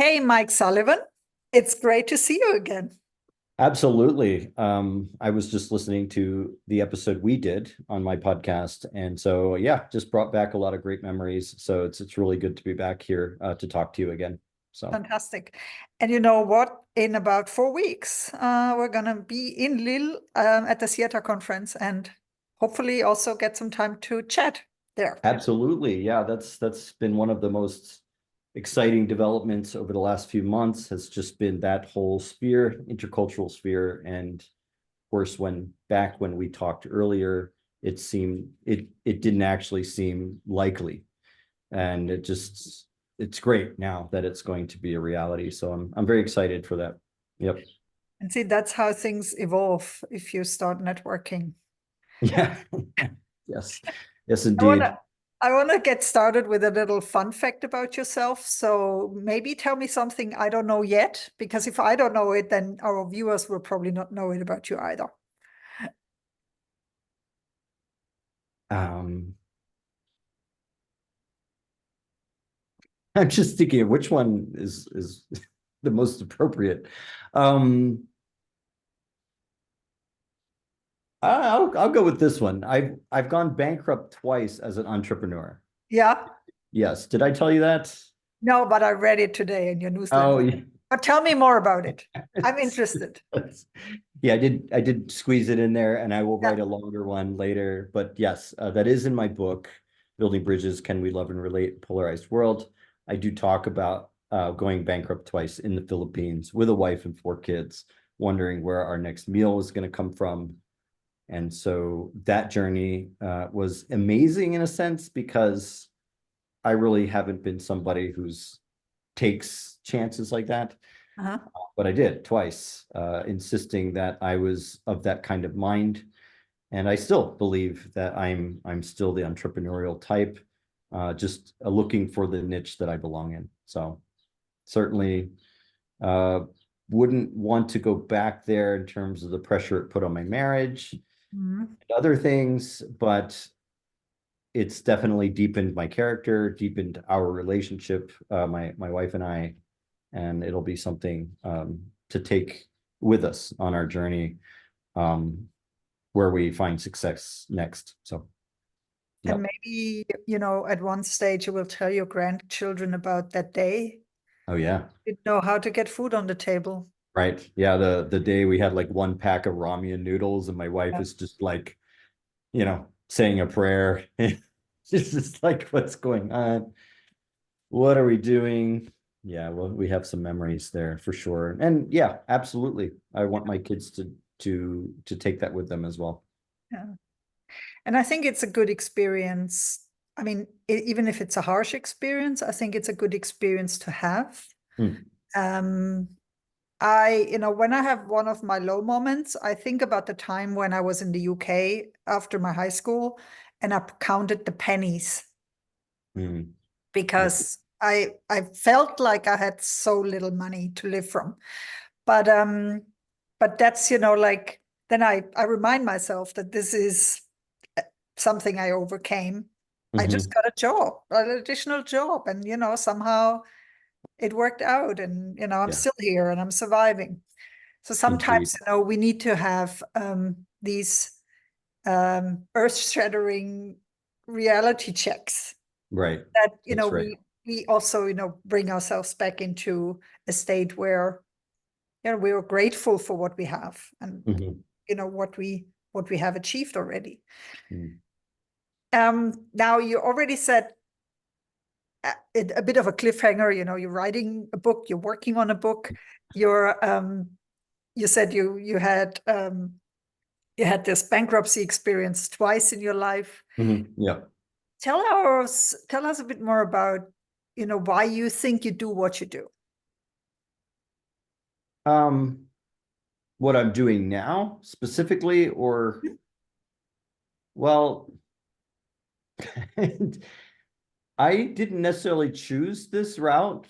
Hey, Mike Sullivan. It's great to see you again. Absolutely. I was just listening to the episode we did on my podcast, and so yeah, just brought back a lot of great memories. So it's really good to be back here to talk to you again. So Fantastic. And you know what? In about 4 weeks, we're going to be in Lille at the theater conference and hopefully also get some time to chat there. absolutely, yeah, that's been one of the most exciting developments over the last few months has just been that whole sphere, intercultural sphere, and of course, when we talked earlier, it didn't actually seem likely. And it's great now that it's going to be a reality. So I'm very excited for that. Yep. And see, that's how things evolve if you start networking. Yeah. Yes. Yes, I want indeed. to I want to get started with a little fun fact about yourself. So maybe tell me something I don't know yet, because if I don't know it, then our viewers will probably not know it about you either. Um, I'm just thinking of which one is the most appropriate. Um, I'll go with this one. I've gone bankrupt twice as an entrepreneur. Yeah. Yes. Did I tell you that? No, but I read it today in your Oh, newsletter. yeah. But tell me more about it. I'm interested. Yeah, I did squeeze it in there, and I will Yeah. write a longer one later. But yes, that is in my book, Building Bridges: Can We Love and Relate? Polarized World. I do talk about going bankrupt twice in the Philippines with a wife and 4 kids, wondering where our next meal is going to come from. And so that journey was amazing in a sense because I really haven't been somebody who's takes chances like that. Uh-huh. But I did twice, insisting that I was of that kind of mind. And I still believe that I'm still the entrepreneurial type, just looking for the niche that I belong in. So certainly uh, wouldn't want to go back there in terms of the pressure it put on my marriage Mhm. and other things, but it's definitely deepened my character, deepened our relationship, my wife and I, and it'll be something to take with us on our journey um, where we find success next. So, And yep. maybe, at one stage you will tell your grandchildren about that day. Oh yeah. You know how to get food on the table. Right. Yeah. The day we had like one pack of ramen noodles, and my wife Yeah. is just like, saying a prayer. It's just like, what's going on? What are we doing? Yeah, well, we have some memories there for sure. And yeah, absolutely. I want my kids to take that with them as well. Yeah. And I think it's a good experience. I mean, even if it's a harsh experience, I think it's a good experience to have. Hmm. Um, when I have one of my low moments, I think about the time when I was in the UK after my high school and I counted the pennies Hmm. Yeah. because I felt like I had so little money to live from. But that's, like then I remind myself that this is something I overcame. I just Hmm. got a job, an additional job, and somehow it worked out, and I'm Yeah, still here and I'm surviving. So indeed. sometimes, we need to have these earth-shattering reality checks Right. that That's right. we also bring ourselves back into a state where we are grateful for what we have and Hmm. what we have achieved already. Mm. Now you already said a bit of a cliffhanger. You're writing a book, you're working on a book, you said you had this bankruptcy experience twice in your life. Yeah. Tell us a bit more about why you think you do what you do. Um, what I'm doing now specifically, or well, I didn't necessarily choose this route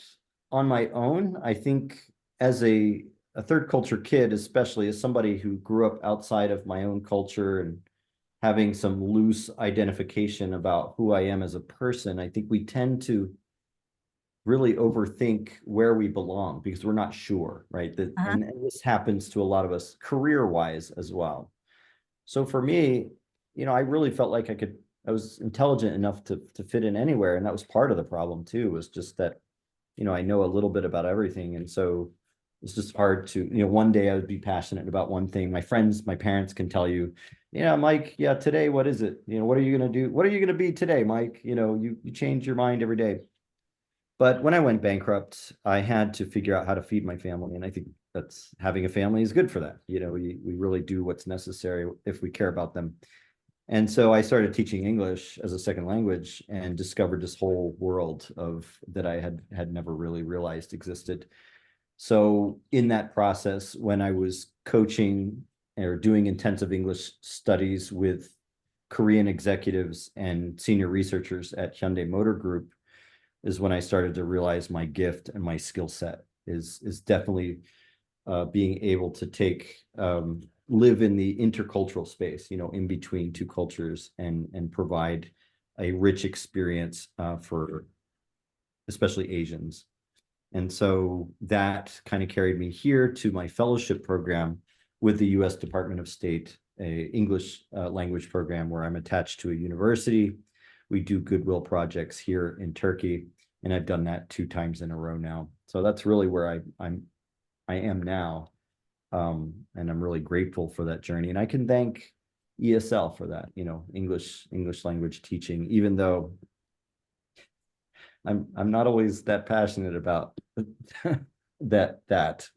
on my own. I think as a third culture kid, especially as somebody who grew up outside of my own culture and having some loose identification about who I am as a person, I think we tend to really overthink where we belong because we're not sure, right? Uh-huh. And this happens to a lot of us career-wise as well. So for me, I really felt like I was intelligent enough to fit in anywhere. And that was part of the problem too, was just that, I know a little bit about everything. And so it's just hard to, one day I would be passionate about one thing. My friends, my parents can tell you, Mike, yeah, today, what is it? What are you going to do? What are you going to be today, Mike? You change your mind every day. But when I went bankrupt, I had to figure out how to feed my family. And I think that's having a family is good for that. We really do what's necessary if we care about them. And so I started teaching English as a second language and discovered this whole world of that I had never really realized existed. So in that process, when I was coaching or doing intensive English studies with Korean executives and senior researchers at Hyundai Motor Group, is when I started to realize my gift and my skill set is definitely being able to live in the intercultural space, in between two cultures and provide a rich experience for especially Asians. And so that kind of carried me here to my fellowship program with the U.S. Department of State, a English language program where I'm attached to a university. We do goodwill projects here in Turkey, and I've done that 2 times in a row now. So that's really where I am now, and I'm really grateful for that journey. And I can thank ESL for that, English language teaching, even though I'm not always that passionate about that,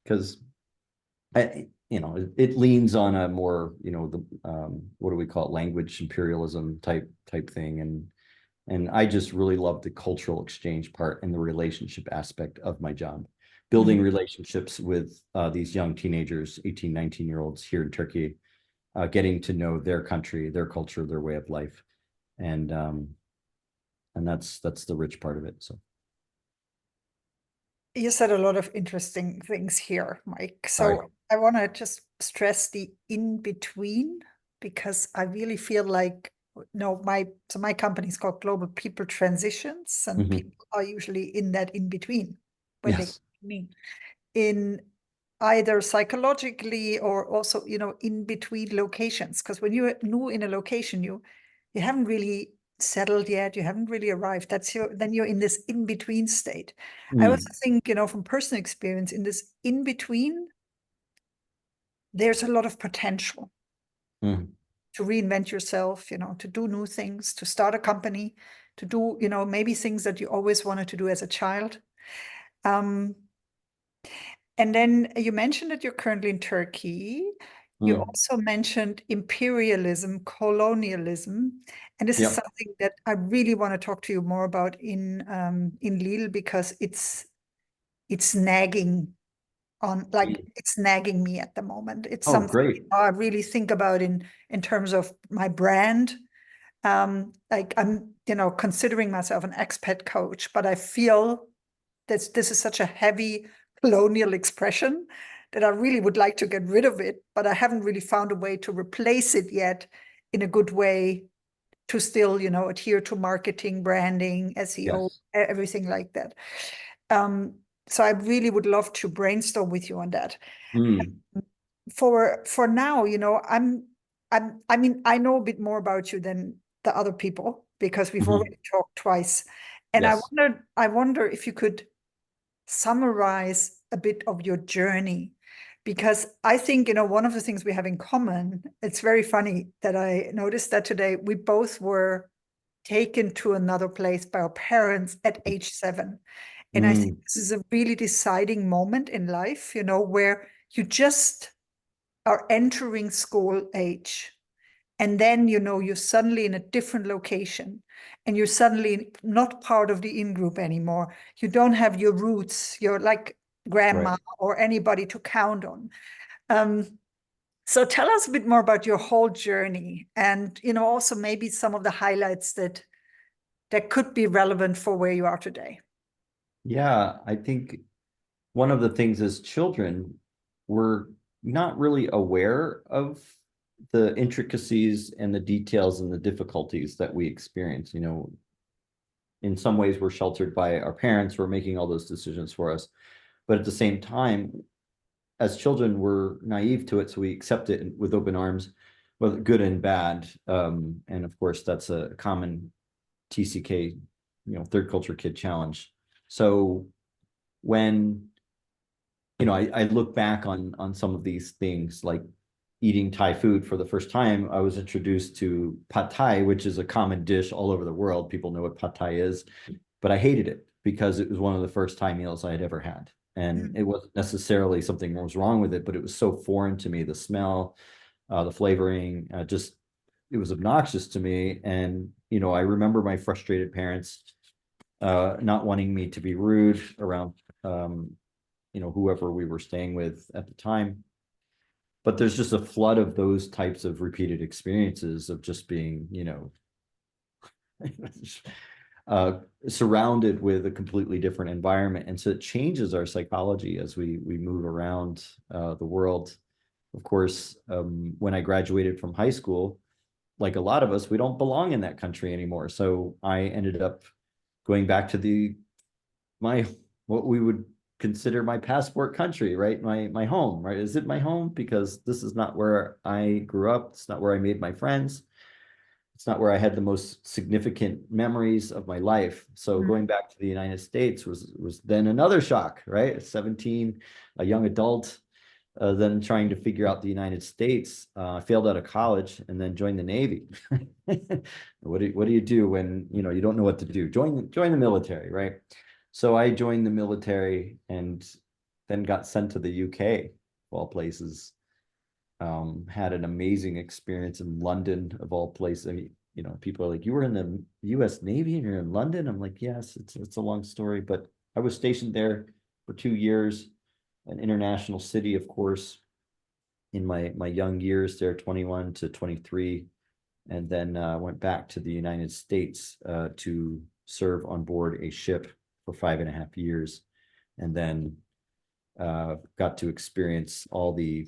because it leans on a more, the what do we call it, language imperialism type thing. And I just really love the cultural exchange part and the relationship aspect of my job, building relationships with these young teenagers, 18, 19-year-olds here in Turkey, getting to know their country, their culture, their way of life. And that's the rich part of it. So You said a lot of interesting things here, Mike. sorry. So I want to just stress the in between, because I really feel like, no, my company is called Global People Transitions, and Mhm. people are usually in that in between when they Yes. mean in either psychologically or also, in between locations. Because when you're new in a location, you haven't really settled yet, you haven't really arrived. Then you're in this in between state. I also Mm. think, from personal experience, in this in between, there's a lot of potential Mm. to reinvent yourself, to do new things, to start a company, to do, maybe things that you always wanted to do as a child. Um, And then you mentioned that you're currently in Turkey. You Mm. also mentioned imperialism, colonialism, and this is Yep. something that I really want to talk to you more about in Lille, because it's nagging it's nagging me at the moment. It's Oh, something great. I really think about in terms of my brand. Like I'm, considering myself an expat coach, but I feel this is such a heavy colonial expression that I really would like to get rid of it, but I haven't really found a way to replace it yet in a good way to still, adhere to marketing, branding, SEO, Yes. everything like that. Um, so I really would love to brainstorm with you on that. Mm. For now, I mean, I know a bit more about you than the other people because we've Mhm. already talked twice. And Yes. I wonder if you could summarize a bit of your journey, because I think, one of the things we have in common, it's very funny that I noticed that today we both were taken to another place by our parents at age 7. And I think Mm. this is a really deciding moment in life, where you just are entering school age. And then, you're suddenly in a different location and you're suddenly not part of the in group anymore. You don't have your roots. You're like Right. grandma or anybody to count on. Um, so tell us a bit more about your whole journey, and, also maybe some of the highlights that could be relevant for where you are today. Yeah, I think one of the things as children, we're not really aware of the intricacies and the details and the difficulties that we experience. in some ways we're sheltered by our parents who are making all those decisions for us. But at the same time, as children, we're naive to it, so we accept it with open arms, both good and bad. And of course, that's a common TCK, third culture kid challenge. So when, I look back on some of these things, like eating Thai food for the first time, I was introduced to pad Thai, which is a common dish all over the world. People know what pad Thai is, but I hated it because it was one of the first Thai meals I had ever had. And it wasn't necessarily something that was wrong with it, but it was so foreign to me. The smell, the flavoring, it was obnoxious to me. And, I remember my frustrated parents not wanting me to be rude around, whoever we were staying with at the time. But there's just a flood of those types of repeated experiences of just being, surrounded with a completely different environment. And so it changes our psychology as we move around the world. Of course, when I graduated from high school, like a lot of us, we don't belong in that country anymore. So I ended up going back to what we would consider my passport country, right? My home, right? Is it my home? Because this is not where I grew up. It's not where I made my friends. It's not where I had the most significant memories of my life. So going back to the United States was then another shock, right? At 17, a young adult, then trying to figure out the United States. I failed out of college and then joined the Navy. What do you do when you don't know what to do? Join the military, right? So I joined the military and then got sent to the UK, of all places. Had an amazing experience in London, of all places. I mean, people are like, you were in the US Navy and you're in London? I'm like, yes, it's a long story, but I was stationed there for 2 years, an international city, of course, in my young years there, 21 to 23, and then went back to the United States to serve on board a ship for 5.5 years, and then got to experience all the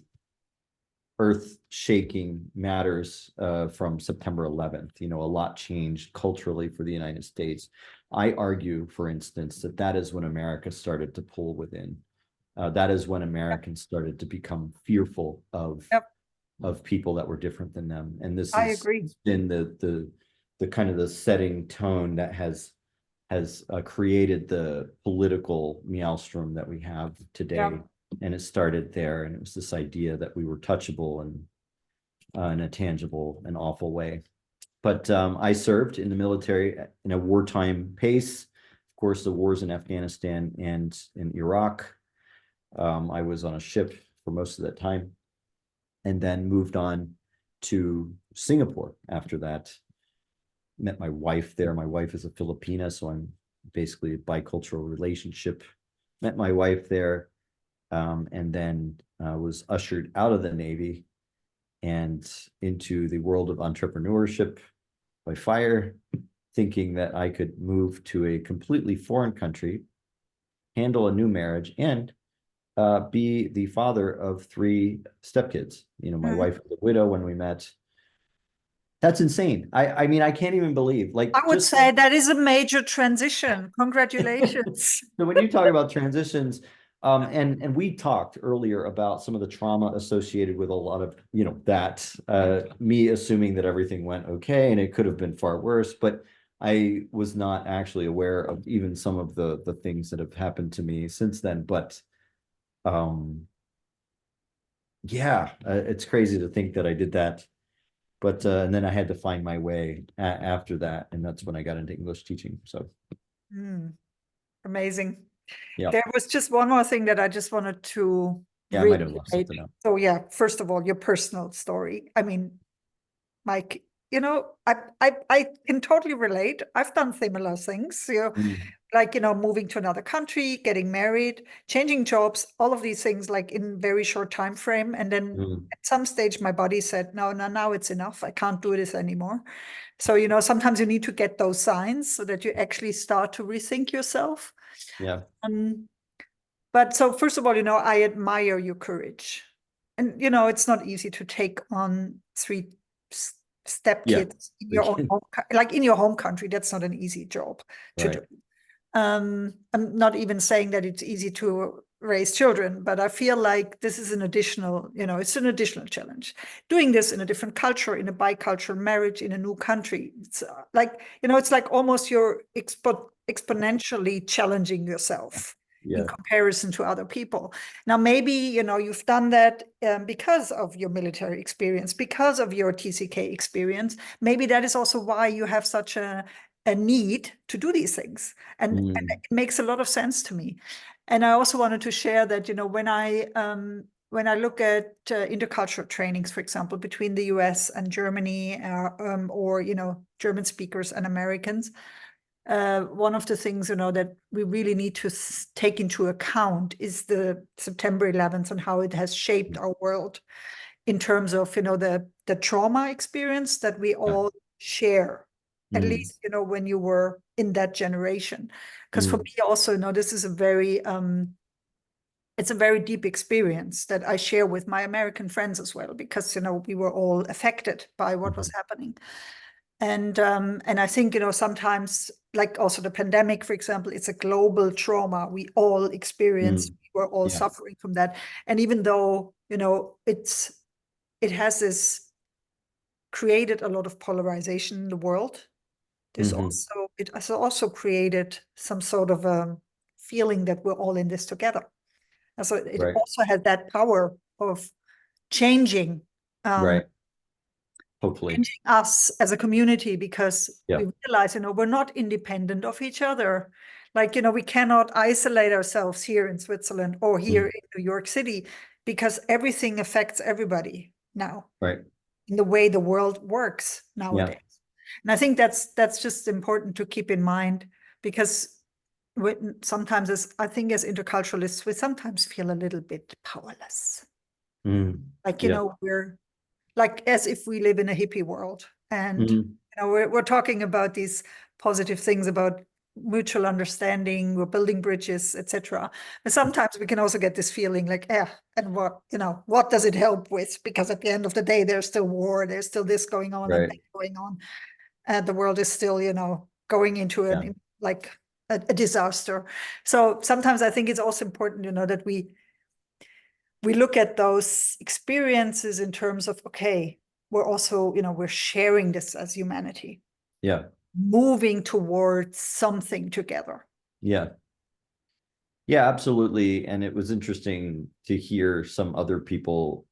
earth-shaking matters from September 11th. A lot changed culturally for the United States. I argue, for instance, that is when America started to pull within. That is when Americans started to become fearful of people that were different than them. And this has been the kind of the setting tone that has created the political maelstrom that we have today. And it started there, and it was this idea that we were touchable and in a tangible and awful way. But I served in the military in a wartime pace. Of course, the wars in Afghanistan and in Iraq. I was on a ship for most of that time, and then moved on to Singapore after that. Met my wife there. My wife is a Filipina, so I'm basically a bicultural relationship. Met my wife there, and then was ushered out of the Navy and into the world of entrepreneurship by fire, thinking that I could move to a completely foreign country, handle a new marriage, and be the father of 3 stepkids. My wife was a widow when we met. That's insane. I mean, I can't even believe. Like, I would say that is a major transition. Congratulations. So when you talk about transitions, and we talked earlier about some of the trauma associated with a lot of, that me assuming that everything went okay, and it could have been far worse, but I was not actually aware of even some of the things that have happened to me since then. But yeah, it's crazy to think that I did that. But and then I had to find my way after that, and that's when I got into English teaching. So amazing. Yeah. There was just one more thing that I just wanted to I might have left something out. So first of all, your personal story. I mean, Mike, I can totally relate. I've done similar things, like, moving to another country, getting married, changing jobs, all of these things like in very short time frame. And then at some stage, my body said, no, now it's enough. I can't do this anymore. So, sometimes you need to get those signs so that you actually start to rethink yourself. Yeah. But so first of all, I admire your courage. And, it's not easy to take on stepkids in your own like in your home country. That's not an easy job to do. I'm not even saying that it's easy to raise children, but I feel like this is an additional, it's an additional challenge. Doing this in a different culture, in a bicultural marriage, in a new country, it's like, it's like almost you're exponentially challenging yourself in comparison to other people. Now, maybe, you've done that because of your military experience, because of your TCK experience. Maybe that is also why you have such a need to do these things. And it makes a lot of sense to me. And I also wanted to share that, when I look at intercultural trainings, for example, between the US and Germany, or, German speakers and Americans, one of the things, that we really need to take into account is the September 11th and how it has shaped our world in terms of, the trauma experience that we all share. At least, when you were in that generation. Because for me also, this is a very, it's a very deep experience that I share with my American friends as well, because, we were all affected by what was happening. And I think, sometimes, like also the pandemic, for example, it's a global trauma we all experienced. We were all suffering from that. And even though, it has created a lot of polarization in the world, it has also created some sort of a feeling that we're all in this together. And so it also has that power of changing, hopefully, changing us as a community, because we realize, we're not independent of each other. Like, we cannot isolate ourselves here in Switzerland or here in New York City, because everything affects everybody now. In the way the world works nowadays. And I think that's just important to keep in mind, because sometimes, as interculturalists, we sometimes feel a little bit powerless. Like, we're like as if we live in a hippie world, and we're talking about these positive things about mutual understanding, we're building bridges, etc. But sometimes we can also get this feeling like, and what does it help with? Because at the end of the day, there's still war, there's still this going on and that going on. And the world is still, going into a disaster. So sometimes I think it's also important, that we look at those experiences in terms of, okay, we're also, we're sharing this as humanity. Moving towards something together. Yeah, absolutely. And it was interesting to hear some other people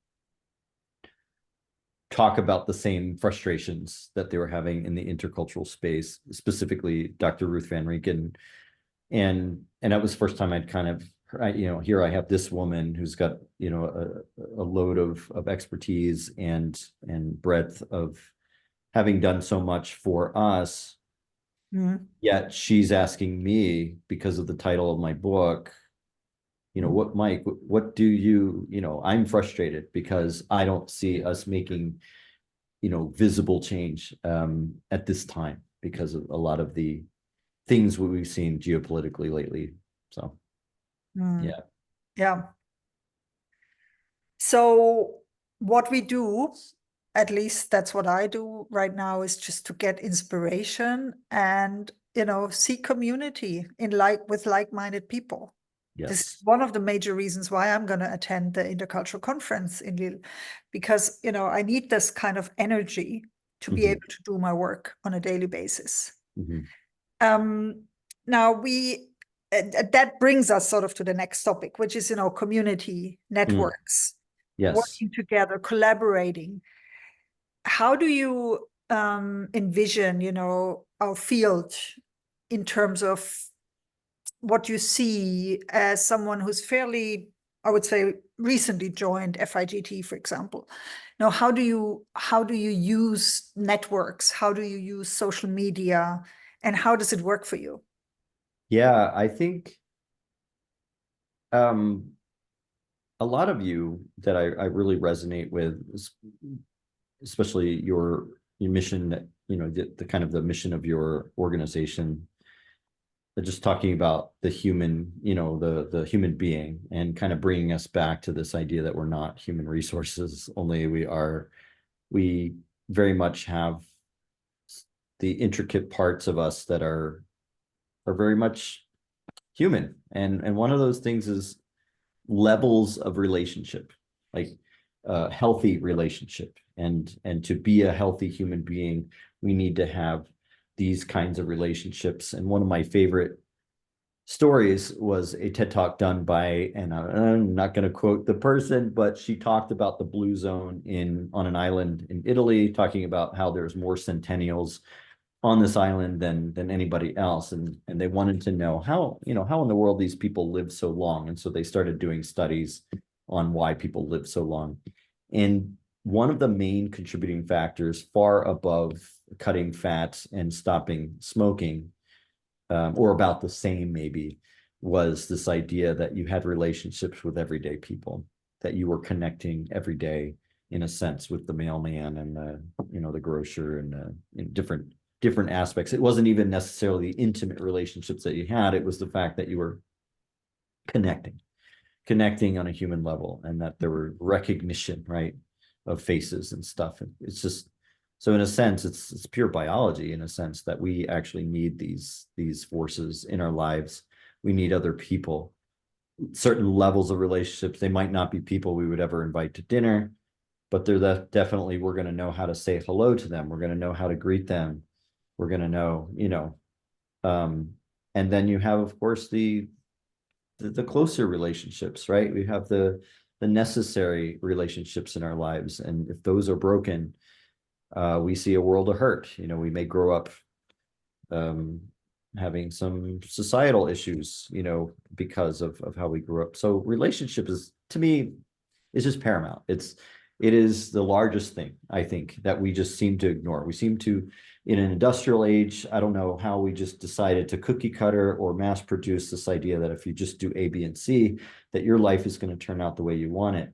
talk about the same frustrations that they were having in the intercultural space, specifically Dr. Ruth Van Rinken. And that was the first time I'd kind of, here I have this woman who's got, a load of expertise and breadth of having done so much for us. Yet she's asking me, because of the title of my book, what, Mike, what do you, I'm frustrated because I don't see us making, visible change at this time because of a lot of the things we've seen geopolitically lately. So, yeah. So what we do, at least that's what I do right now, is just to get inspiration and, see community with like-minded people. This is one of the major reasons why I'm going to attend the Intercultural Conference in Lille, because, I need this kind of energy to be able to do my work on a daily basis. Now that brings us sort of to the next topic, which is, community networks, working together, collaborating. How do you envision, our field in terms of what you see as someone who's fairly, I would say, recently joined FIGT, for example? Now, how do you use networks? How do you use social media? And how does it work for you? Yeah, I think a lot of you that I really resonate with, especially your mission, that, the kind of the mission of your organization, just talking about the human, the human being, and kind of bringing us back to this idea that we're not human resources, only we very much have the intricate parts of us that are very much human. And one of those things is levels of relationship, like healthy relationship. And to be a healthy human being, we need to have these kinds of relationships. And one of my favorite stories was a TED Talk done by, and I'm not going to quote the person, but she talked about the blue zone on an island in Italy, talking about how there's more centennials on this island than anybody else, and they wanted to know how in the world these people live so long. And so they started doing studies on why people live so long. And one of the main contributing factors, far above cutting fat and stopping smoking, or about the same maybe, was this idea that you had relationships with everyday people, that you were connecting every day in a sense with the mailman and the grocer and different aspects. It wasn't even necessarily the intimate relationships that you had. It was the fact that you were connecting on a human level, and that there were recognition, right, of faces and stuff. And it's just, so in a sense, it's pure biology, in a sense that we actually need these forces in our lives. We need other people, certain levels of relationships. They might not be people we would ever invite to dinner, but they're definitely, we're going to know how to say hello to them. We're going to know how to greet them. We're going to know, and then you have, of course, the closer relationships, right? We have the necessary relationships in our lives. And if those are broken, we see a world of hurt. We may grow up having some societal issues, because of how we grew up. So relationship is, to me, is just paramount. It is the largest thing, I think, that we just seem to ignore. We seem to, in an industrial age, I don't know how we just decided to cookie cutter or mass produce this idea that if you just do A, B, and C, that your life is going to turn out the way you want it.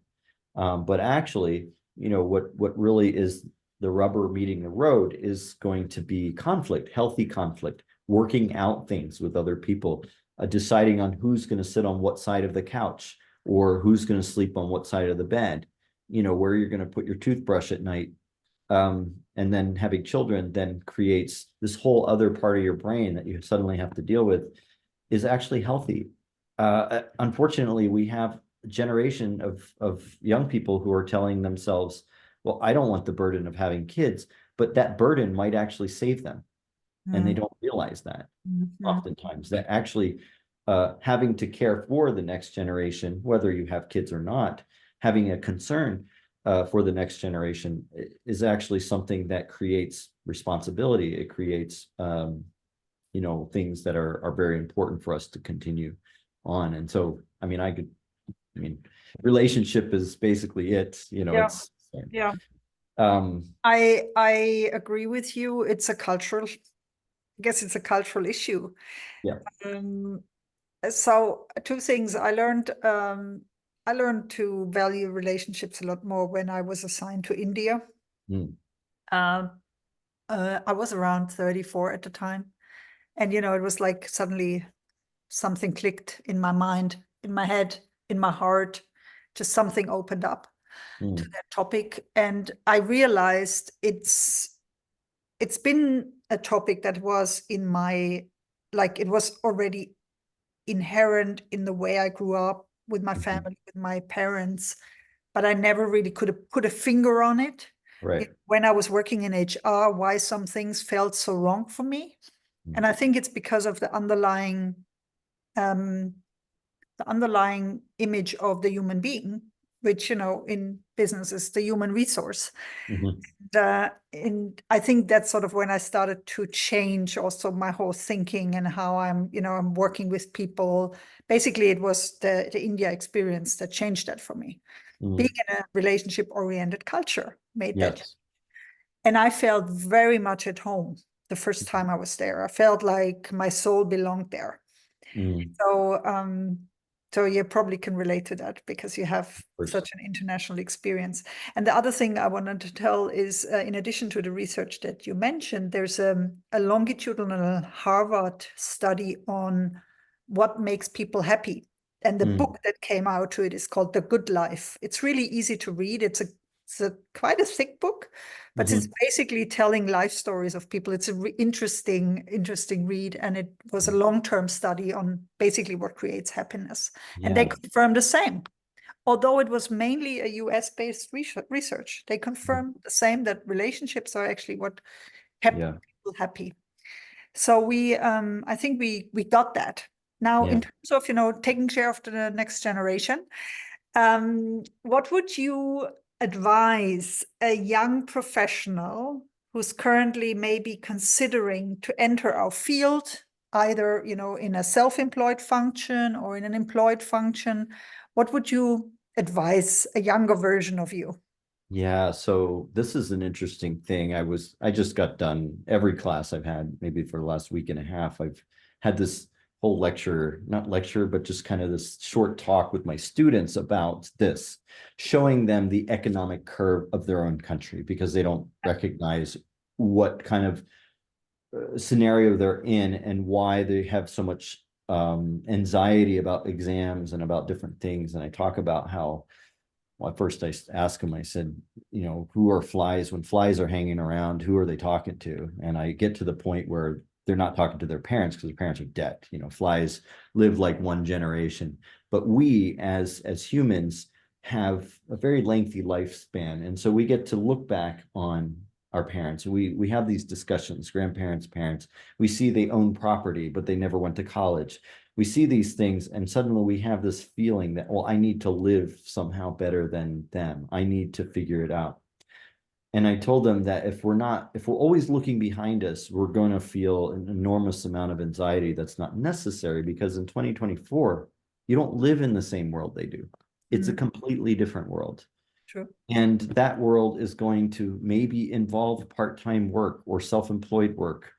But actually, what really is the rubber meeting the road is going to be conflict, healthy conflict, working out things with other people, deciding on who's going to sit on what side of the couch, or who's going to sleep on what side of the bed, where you're going to put your toothbrush at night. And then having children then creates this whole other part of your brain that you suddenly have to deal with, is actually healthy. Unfortunately, we have a generation of young people who are telling themselves, well, I don't want the burden of having kids, but that burden might actually save them. And they don't realize that oftentimes, that actually having to care for the next generation, whether you have kids or not, having a concern for the next generation is actually something that creates responsibility. It creates, things that are very important for us to continue on. And so, relationship is basically it, Yeah. it's, Yeah. I agree with you. It's a cultural, I guess it's a cultural issue. Yeah. So two things I learned to value relationships a lot more when I was assigned to India. I was around 34 at the time. And, it was like suddenly something clicked in my mind, in my head, in my heart, just something opened up to that topic. And I realized it's been a topic that was in my, it was already inherent in the way I grew up with my family, with my parents, but I never really could have put a finger on it. Right. When I was working in HR, why some things felt so wrong for me. And I think it's because of the underlying image of the human being, which, in business is the human resource. And I think that's sort of when I started to change also my whole thinking and how I'm working with people. Basically, it was the India experience that changed that for me. Being in a relationship-oriented culture made that. And I felt very much at home the first time I was there. I felt like my soul belonged there. So you probably can relate to that because you have such an international experience. And the other thing I wanted to tell is, in addition to the research that you mentioned, there's a longitudinal Harvard study on what makes people happy. And the book that came out to it is called The Good Life. It's really easy to read. It's quite a thick book, but it's basically telling life stories of people. It's a interesting read, and it was a long-term study on basically what creates happiness. And they confirmed the same. Although it was mainly a US-based research, they confirmed the same, that relationships are actually what kept people happy. So I think we got that. Now, in terms of, taking care of the next generation, what would you advise a young professional who's currently maybe considering to enter our field, either, in a self-employed function or in an employed function? What would you advise a younger version of you? Yeah, so this is an interesting thing. I just got done every class I've had, maybe for the last week and a half. I've had this whole not lecture, but just kind of this short talk with my students about this, showing them the economic curve of their own country, because they don't recognize what kind of scenario they're in and why they have so much anxiety about exams and about different things. And I talk about how, well, at first I asked them, I said, who are flies? When flies are hanging around, who are they talking to? And I get to the point where they're not talking to their parents, because their parents are dead. Flies live like one generation, but we as humans have a very lengthy lifespan. And so we get to look back on our parents. We have these discussions, grandparents, parents. We see they own property, but they never went to college. We see these things, and suddenly we have this feeling that, well, I need to live somehow better than them. I need to figure it out. And I told them that if we're always looking behind us, we're going to feel an enormous amount of anxiety that's not necessary, because in 2024, you don't live in the same world they do. It's a completely different world. True. And that world is going to maybe involve part-time work or self-employed work,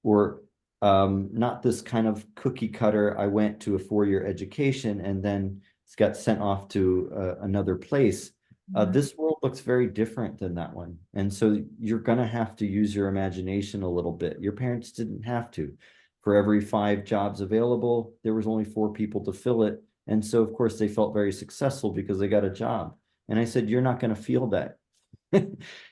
or not this kind of cookie cutter. I went to a 4-year education and then got sent off to another place. This world looks very different than that one. And so you're going to have to use your imagination a little bit. Your parents didn't have to. For every 5 jobs available, there was only 4 people to fill it. And so, of course, they felt very successful because they got a job. And I said, you're not going to feel that.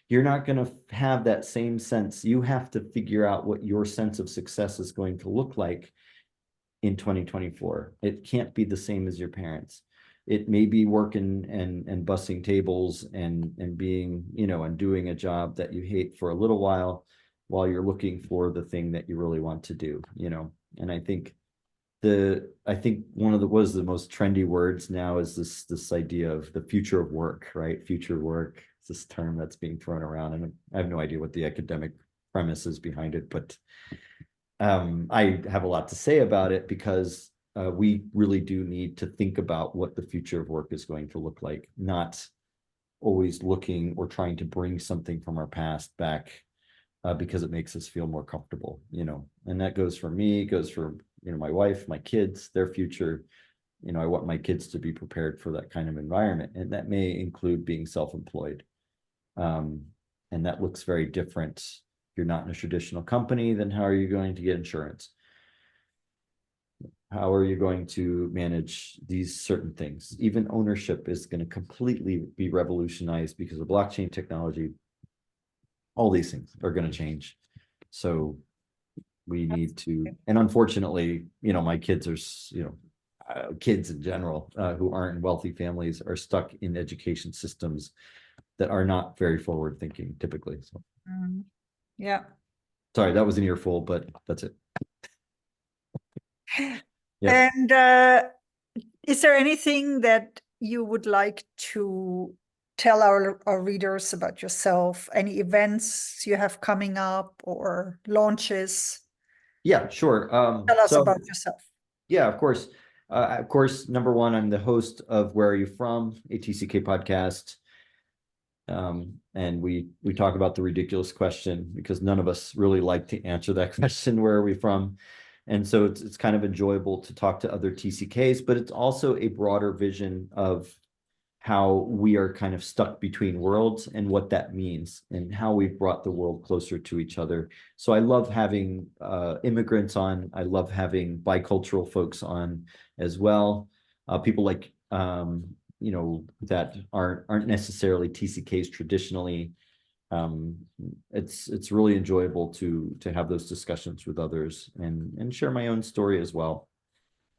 You're not going to have that same sense. You have to figure out what your sense of success is going to look like in 2024. It can't be the same as your parents. It may be working and bussing tables and being, and doing a job that you hate for a little while you're looking for the thing that you really want to do, And I think one of the most trendy words now is this idea of the future of work, right? Future work. It's this term that's being thrown around, and I have no idea what the academic premise is behind it, but I have a lot to say about it, because we really do need to think about what the future of work is going to look like, not always looking or trying to bring something from our past back because it makes us feel more comfortable, and that goes for me, goes for, my wife, my kids, their future. I want my kids to be prepared for that kind of environment. And that may include being self-employed. And that looks very different. If you're not in a traditional company, then how are you going to get insurance? How are you going to manage these certain things? Even ownership is going to completely be revolutionized because of blockchain technology. All these things are going to change. So we need to, and unfortunately, my kids are, kids in general who aren't in wealthy families are stuck in education systems that are not very forward thinking typically. So, yeah. Sorry, that was an earful, but that's it. Yeah. And is there anything that you would like to tell our readers about yourself? Any events you have coming up or launches? Yeah, sure. Tell us about yourself. Yeah, of course. Number one, I'm the host of Where Are You From? A TCK podcast. And we talk about the ridiculous question, because none of us really like to answer that question, where are we from? And so it's kind of enjoyable to talk to other TCKs, but it's also a broader vision of how we are kind of stuck between worlds and what that means and how we've brought the world closer to each other. So I love having immigrants on. I love having bicultural folks on as well. People like you know, that aren't necessarily TCKs traditionally. It's really enjoyable to have those discussions with others and share my own story as well.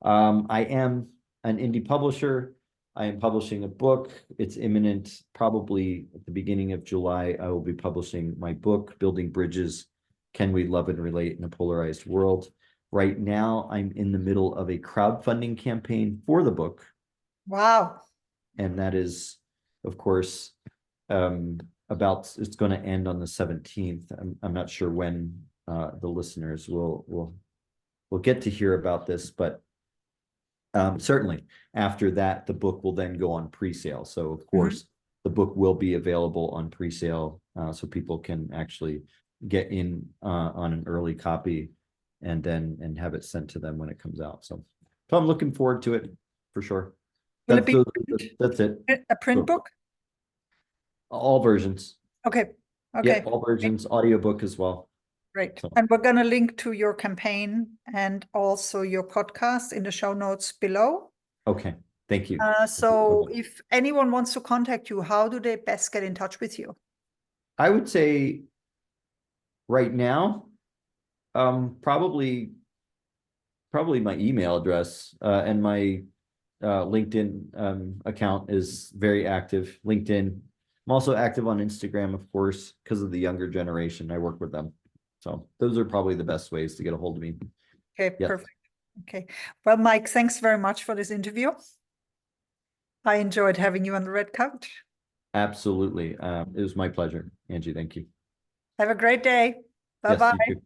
I am an indie publisher. I am publishing a book. It's imminent. Probably at the beginning of July, I will be publishing my book, Building Bridges, Can We Love and Relate in a Polarized World? Right now, I'm in the middle of a crowdfunding campaign for the book. Wow. And that is, of course, it's going to end on the 17th. I'm not sure when the listeners will get to hear about this, but certainly after that, the book will then go on pre-sale. So of course, the book will be available on pre-sale, so people can actually get in on an early copy and have it sent to them when it comes out. So I'm looking forward to it for sure. Will it be That's it. a print book? All versions. Okay. Yeah, all versions, audiobook as well. Great. So. And we're going to link to your campaign and also your podcast in the show notes below. Okay, thank you. So if anyone wants to contact you, how do they best get in touch with you? I would say right now, probably my email address and my LinkedIn account is very active. LinkedIn. I'm also active on Instagram, of course, because of the younger generation. I work with them. So those are probably the best ways to get a hold of me. Okay, yes. Perfect. Okay. Well, Mike, thanks very much for this interview. I enjoyed having you on the red couch. Absolutely. It was my pleasure, Angie. Thank you. Have a great day. Bye-bye. Yes,